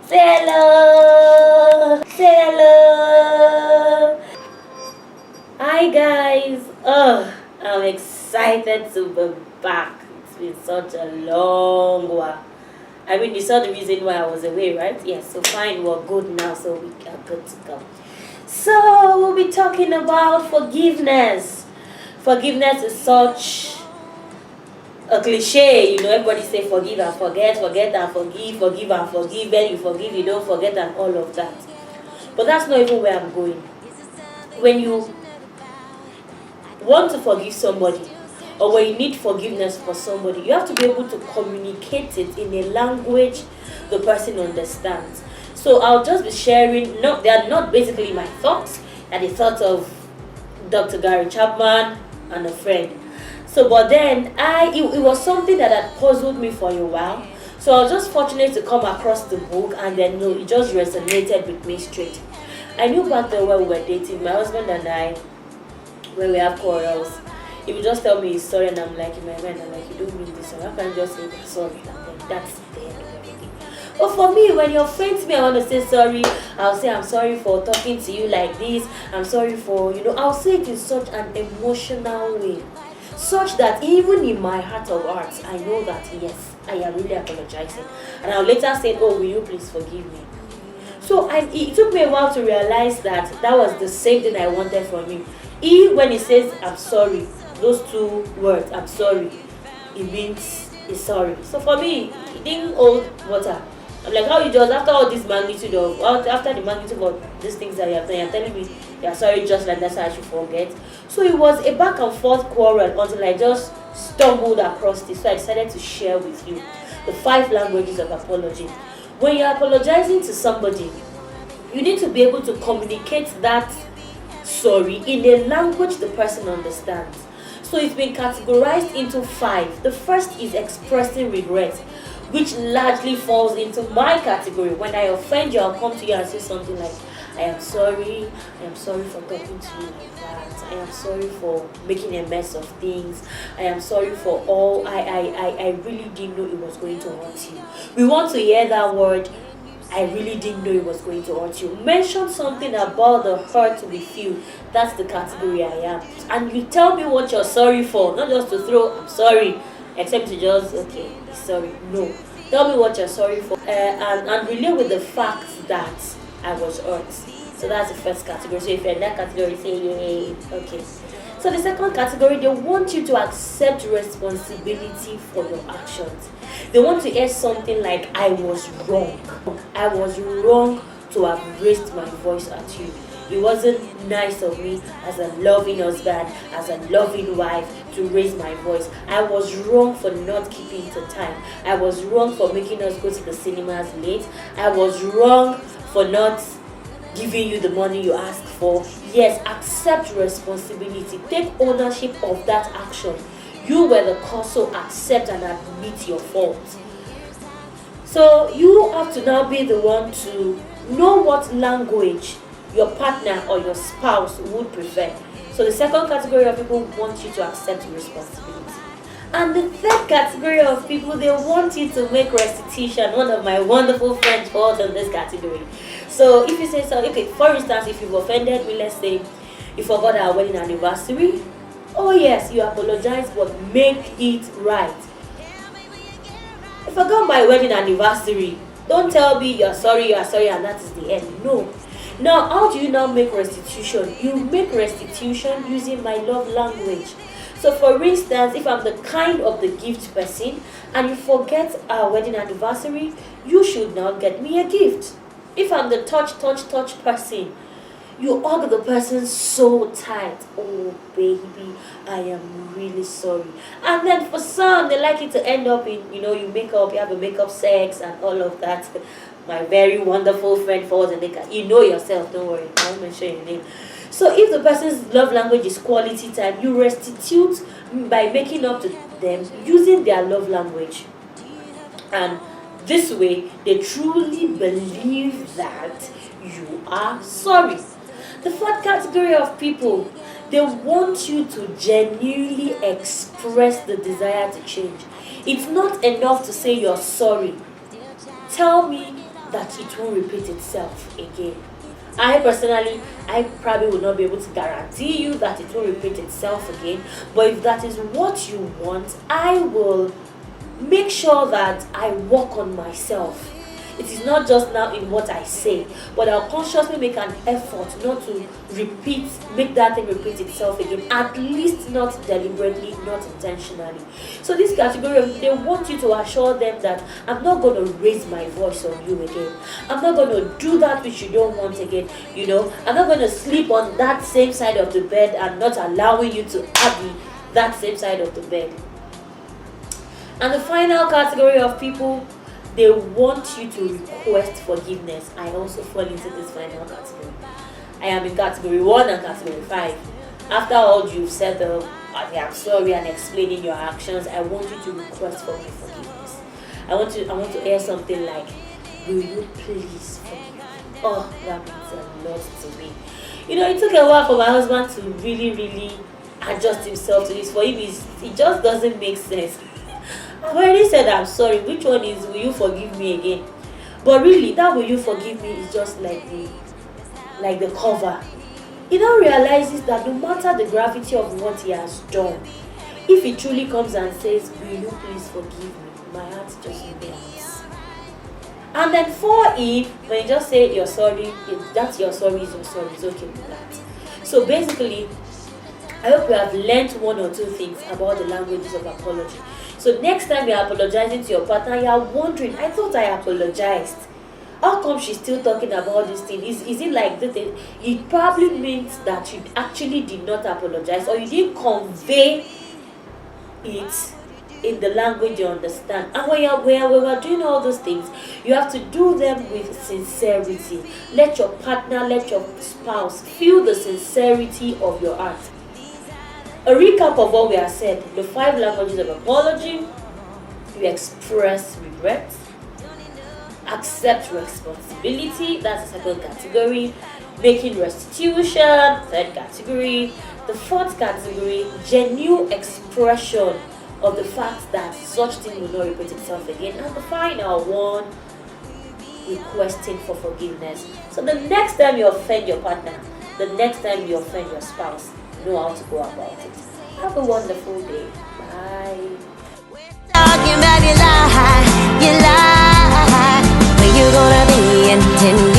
Say hello. Say hello. Hi guys. I'm excited to be back. It's been such a long while. I mean, you saw the reason why I was away, right? Yes, so fine, we're good now, so we are good to go. So, we'll be talking about forgiveness. Forgiveness is such a cliche, everybody say forgive and forget and forgive and forgive, then you forgive, you don't forget, and all of that. But that's not even where I'm going. When you want to forgive somebody, or when you need forgiveness for somebody, you have to be able to communicate it in a language the person understands. So I'll just be sharing, they are not basically my thoughts, and the thoughts of Dr. Gary Chapman and a friend. So, but then it was something that had puzzled me for a while. So I was just fortunate to come across the book, and then it just resonated with me straight. I knew back then when we were dating, my husband and I, when we have quarrels, he would just tell me he's sorry, and I'm like, in my mind, I'm like, you don't mean this, so I can't just say sorry, and then that's the end of everything. But for me, when you're friends with me, I want to say sorry. I'll say I'm sorry for talking to you like this. I'm sorry for, I'll say it in such an emotional way, such that even in my heart of hearts, I know that yes, I am really apologizing. And I'll later say, oh, will you please forgive me? So it took me a while to realize that was the same thing I wanted from him. When he says, I'm sorry, those two words, I'm sorry, it means he's sorry. So for me, it didn't hold water. I'm like, how you just, after all this magnitude of, after the magnitude of these things that you have done, you're telling me you're sorry just like that, so I should forget. So it was a back and forth quarrel until I just stumbled across this. So I decided to share with you the 5 languages of apology. When you're apologizing to somebody, you need to be able to communicate that sorry in a language the person understands. So it's been categorized into 5. The first is expressing regret, which largely falls into my category. When I offend you, I'll come to you and say something like, I am sorry for talking to you like that. I am sorry for making a mess of things. I am sorry for all, I really didn't know it was going to hurt you. We want to hear that word, I really didn't know it was going to hurt you. Mention something about the hurt we feel. That's the category I am. And you tell me what you're sorry for, not just to throw, I'm sorry, except to just, okay, sorry. No. Tell me what you're sorry for. And relate with the fact that I was hurt. So that's the first category. So if you're in that category, say yay. Okay. So the second category, they want you to accept responsibility for your actions. They want to hear something like, I was wrong. I was wrong to have raised my voice at you. It wasn't nice of me as a loving husband, as a loving wife, to raise my voice. I was wrong for not keeping to time. I was wrong for making us go to the cinemas late. I was wrong for not giving you the money you asked for. Yes, accept responsibility. Take ownership of that action. You were the cause, so accept and admit your fault. So you have to now be the one to know what language your partner or your spouse would prefer. So the second category of people want you to accept responsibility. And the third category of people, they want you to make restitution. One of my wonderful friends falls in this category. So if you say so, okay, for instance, if you've offended me, let's say you forgot our wedding anniversary. Oh yes, you apologize, but make it right. I forgot my wedding anniversary. Don't tell me you're sorry, and that is the end. No. Now, how do you now make restitution? You make restitution using my love language. So for instance, if I'm the kind of the gift person and you forget our wedding anniversary, you should now get me a gift. If I'm the touch person, you hug the person so tight. Oh baby, I am really sorry. And then for some, they like it to end up in, you have a makeup sex and all of that. My very wonderful friend falls in the you know yourself, don't worry, I won't mention your name. So if the person's love language is quality time, you restitute by making up to them using their love language. And this way, they truly believe that you are sorry. The fourth category of people, they want you to genuinely express the desire to change. It's not enough to say you're sorry. Tell me that it won't repeat itself again. I personally, I probably will not be able to guarantee you that it will repeat itself again, but if that is what you want, I will make sure that I work on myself. It is not just now in what I say, but I'll consciously make an effort not to make that thing repeat itself again, at least not deliberately, not intentionally. So this category of, they want you to assure them that I'm not going to raise my voice on you again. I'm not going to do that which you don't want again. I'm not going to sleep on that same side of the bed and not allowing you to have that same side of the bed. And the final category of people, they want you to request forgiveness. I also fall into this final category. I am in category 1 and category 5. After all you've said I'm sorry and explaining your actions, I want you to request for my forgiveness. I want to hear something like, will you please forgive me? Oh, that means a lot to me. It took a while for my husband to really, really adjust himself to this. For him, it just doesn't make sense. I've already said I'm sorry. Which one is will you forgive me again? But really, that will you forgive me is just like the cover. He now realizes that no matter the gravity of what he has done, if he truly comes and says, will you please forgive me? My heart just melts. And then for him, when you just say you're sorry, that's your sorry is your sorry. It's okay with that. So basically, I hope you have learned one or two things about the languages of apology. So next time you're apologizing to your partner, you're wondering, I thought I apologized. How come she's still talking about this thing? Is it like that? It probably means that you actually did not apologize, or you didn't convey it in the language you understand. And when we're doing all those things, you have to do them with sincerity. Let your partner, let your spouse feel the sincerity of your heart. A recap of what we have said: the 5 languages of apology. You express regret, accept responsibility, that's the second category. Making restitution, third category. The fourth category, genuine expression of the fact that such thing will not repeat itself again. And the final one, requesting for forgiveness. So the next time you offend your partner, the next time you offend your spouse, know how to go about it. Have a wonderful day. Bye. Talking about your lie, where you gonna be in 10